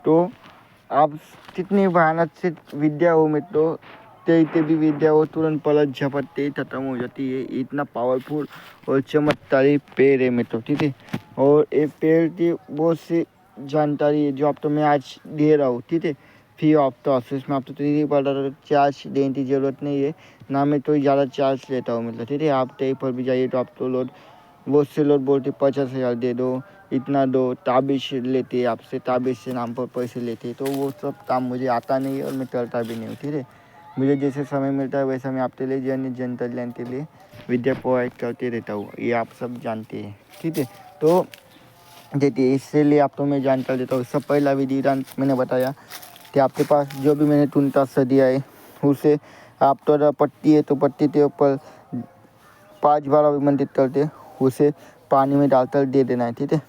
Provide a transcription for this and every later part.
तो आप कितनी भयानक से विद्या हो मित्रों, ते भी विद्या हो तुरंत पलट झपटते ही खत्म हो जाती है। इतना पावरफुल और चमत्कारी पेड़ है मित्रों, ठीक है। और एक पेड़ की बहुत सी जानकारी है जो आप तो मैं आज दे रहा हूँ, ठीक है। फ्री ऑफ कॉस्ट, इसमें आप तो 3D पर चार्ज देने की ज़रूरत नहीं है, ना मैं तो ज़्यादा चार्ज लेता हूँ मतलब, ठीक है। आप कहीं पर भी जाइए तो आप तो लोग बहुत से लोग बोलते 50,000 दे दो, इतना दो, ताबिश लेते आपसे, ताबिश से नाम पर पैसे लेते, तो वो सब काम मुझे आता नहीं है और मैं करता भी नहीं हूँ, ठीक है। मुझे जैसे समय मिलता है वैसा मैं आपके लिए जन कल्याण के लिए विद्या प्रोवाइड करते रहता हूँ, ये आप सब जानते हैं, ठीक है। तो देखिए इसलिए आप तो मैं जानकर देता हूँ। सब पहला विधि विधान मैंने बताया कि आपके पास जो भी मैंने टूनता सा दिया है उसे आप तो पट्टी है तो पट्टी के ऊपर 5 बार अभिमंत्रित करते उसे पानी में डालकर दे देना है, ठीक है।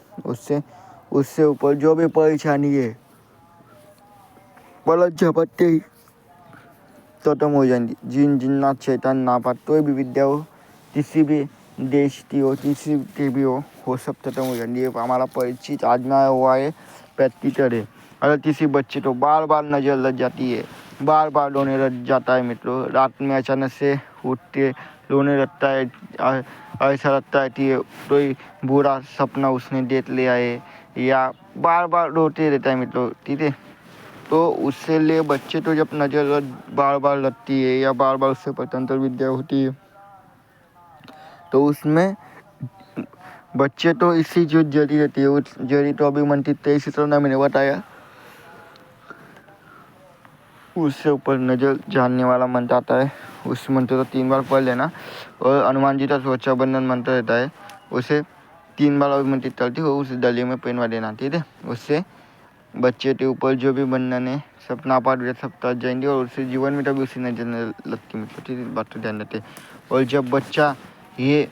उससे ऊपर जो भी परेशानी है पलट झपटते ही खत्म हो जाएंगी। जिन जिन्नात शैतान नापात कोई भी विद्या हो, किसी भी देश की हो, किसी की भी हो, वो सब खत्म हो जाएंगी। ये हमारा परिचित आजमाया हुआ है, प्रैक्टिकल है। अगर किसी बच्चे को बार बार नज़र लग जाती है, बार बार रोने लग जाता है मित्रों, रात में अचानक से उठ के रोने लगता है, ऐसा लगता है कि कोई बुरा सपना उसने देख लिया है, या बार बार रोते रहता है मित्रों, ठीक है। तो उससे लिए बच्चे तो जब नज़र बार बार लगती है या बार बार उससे पतंत्र विद्या होती है, तो उसमें बच्चे तो इसी जो जड़ी रहती है, उस जड़ी तो अभी मंत्रित है, इसी तरह मैंने बताया। उससे ऊपर नज़र जानने वाला मंत्र आता है, उस मंत्र को 3 बार पढ़ लेना। और हनुमान जी का सुरक्षा बंधन मंत्र रहता है, उसे 3 बार अभिमंत्रित करती हो, उस डलिए में पहनवा देना, ठीक है। उससे बच्चे के ऊपर जो भी बंधन है सब नापात सब तज जाएंगे और उससे जीवन में तभी उसी नजर लगती मतलब, ठीक है। बात तो ध्यान देते। और जब बच्चा ये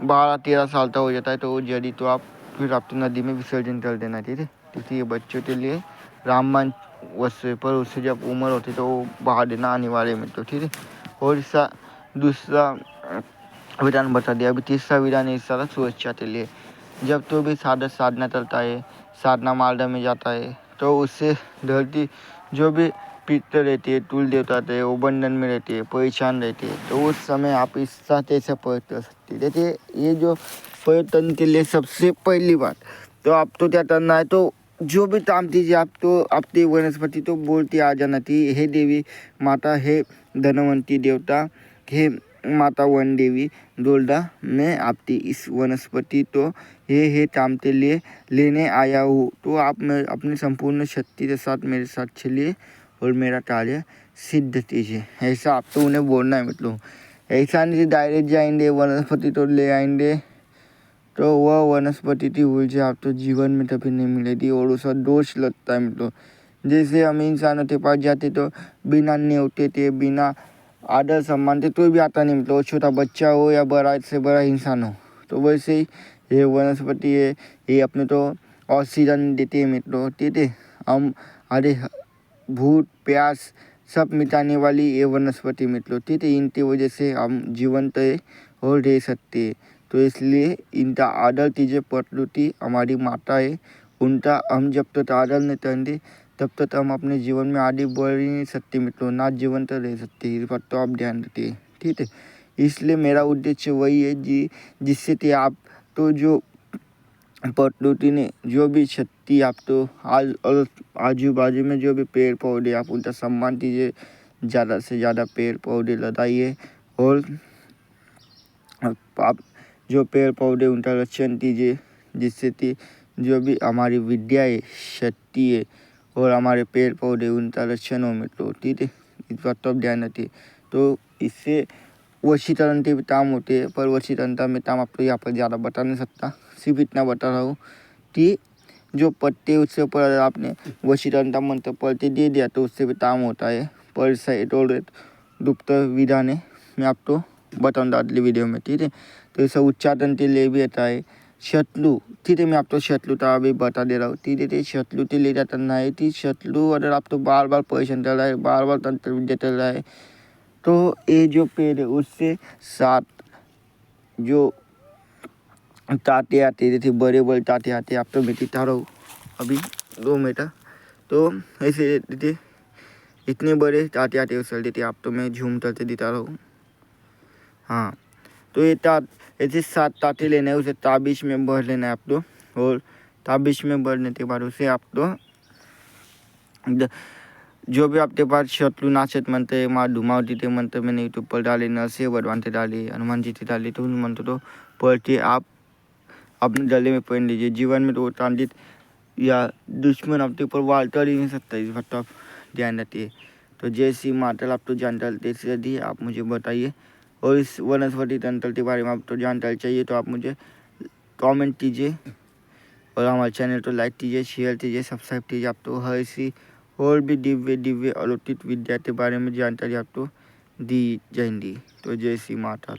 12-13 साल का हो जाता है तो वो जड़ी तो आप फिर आप तो नदी में विसर्जन कर देना, ठीक है। क्योंकि ये बच्चों के लिए रामबाण वैसे पर उससे जब उम्र होती तो वो बहा देना अनिवार्य मित्रों, ठीक है। और इसका दूसरा विधान बता दिया। अभी तीसरा विधान है इस सारा सुरक्षा के लिए। जब तो भी साधना चलता है, साधना मार्ग में जाता है, तो उससे धरती जो भी पितर रहती है, तुल देवता रहते हैं, वो बंधन में रहती है, परेशान रहती है, तो उस समय आप इस साथ ऐसा प्रयोग कर सकते हैं। देखिए ये जो पर्यटन के लिए सबसे पहली बात तो आप तो क्या करना है, तो जो भी काम कीजिए आप तो अपनी वनस्पति तो बोलती आ जाना थी, हे देवी माता, हे धनवंती देवता, हे माता वन देवी दुर्गा, मैं आपकी इस वनस्पति तो हे काम के लिए लेने आया हूँ, तो आप मैं अपनी संपूर्ण शक्ति के साथ मेरे साथ चलिए और मेरा कार्य सिद्ध कीजिए। ऐसा आप तो उन्हें बोलना है मतलब। ऐसा नहीं डायरेक्ट जाएंगे वनस्पति तो ले आएंगे तो वह वनस्पति की ऊर्जा आप तो जीवन में कभी नहीं मिलेगी और उसका दोष लगता है मतलब। जैसे हम इंसानों के पास जाते तो बिना न्योते थे, बिना आदर सम्मान थे, तो भी आता नहीं मतलब, छोटा बच्चा हो या बड़ा से बड़ा इंसान हो। तो वैसे ही ये वनस्पति है, ये अपने तो ऑक्सीजन देते हैं मित्रों, ठीक है। हम अरे भूख प्यास सब मिटाने वाली ये वनस्पति मित्रों, ठीक है। इनकी वजह से हम जीवंत है और रह सकते हैं, तो इसलिए इनका आदर कीजिए। प्रकृति हमारी माता है, उनका हम जब तक आदर नहीं करेंगे तब तक हम अपने जीवन में आगे बढ़ ही नहीं सकते मित्रों, ना जीवन तक रह सकते। इस बात तो आप ध्यान रखिए, ठीक है। इसलिए मेरा उद्देश्य वही है जी, जिससे कि आप तो जो प्रकृति ने जो भी शक्ति आप तो आज और आजू बाजू में जो भी पेड़ पौधे आप उनका सम्मान कीजिए, ज़्यादा से ज़्यादा पेड़ पौधे लगाइए और आप जो पेड़ पौधे उनका रक्षण कीजिए, जिससे कि जो भी हमारी विद्या है, शक्ति है और हमारे पेड़ पौधे उनका रक्षण हो मित्रों, ठीक है। इस बात तो आप ध्यान रखिए। तो इससे वशीकरण के भी काम होते हैं, पर वशीकरणता में काम आपको यहाँ पर ज़्यादा बता नहीं सकता, सिर्फ इतना बता रहा हूँ कि जो पत्ते उससे ऊपर अगर आपने वशीकरणता मंत्र पढ़ते दे दिया तो उससे भी काम होता है। पर साइड और गुप्त विधान है, मैं आपको बताऊँगा अगली वीडियो में, ठीक है। तो इसे उच्चारण के लिए भी आता है शत्रु, ठीक है। मैं आपको शत्रु का अभी बता दे रहा हूँ, ठीक है। शत्रु के लिए करना है कि शत्रु अगर आप तो बार बार परेशान कर रहा है, बार बार तंत्र विद्या चल रहा है, तो ये जो पेड़ है उससे 7 जो ताते आते थे, बड़े बड़े ताते आते, आप तो मैं दिखा रहा हूँ अभी 2 मिनट, तो ऐसे देते इतने बड़े आते आते उछल देते। आप तो मैं झूम करते देता रहा हूँ। हाँ, तो ये ऐसे 7 ताते लेना है, उसे ताबिश में भर लेना है आप तो। और ताबिश में भरने के बाद उसे आप तो जो भी आपके पास शत्रु नाशक मंत्र है, माँ धुमावती थे मंत्र मैंने यूट्यूब पर डाले, नरसिंह भगवान थे डाले, हनुमान जी थे डाले, तो उन मंत्र तो पढ़ के आप अपने गले में पहन लीजिए। जीवन में तो तांडित या दुश्मन आपके ऊपर वार कर ही नहीं सकता, इस बात तो आप ध्यान रखिए। तो जय श्री माता, आप तो जानकारी दी आप मुझे बताइए। और इस वनस्पति तंत्र के बारे में आप तो जानकारी चाहिए तो आप मुझे कमेंट कीजिए। और हमारे चैनल को लाइक कीजिए, शेयर कीजिए, सब्सक्राइब कीजिए। आप तो हर इसी और भी दिव्य अलौकिक विद्या के बारे में जानकारी आप तो दी जाएंगी। तो जय श्री माता।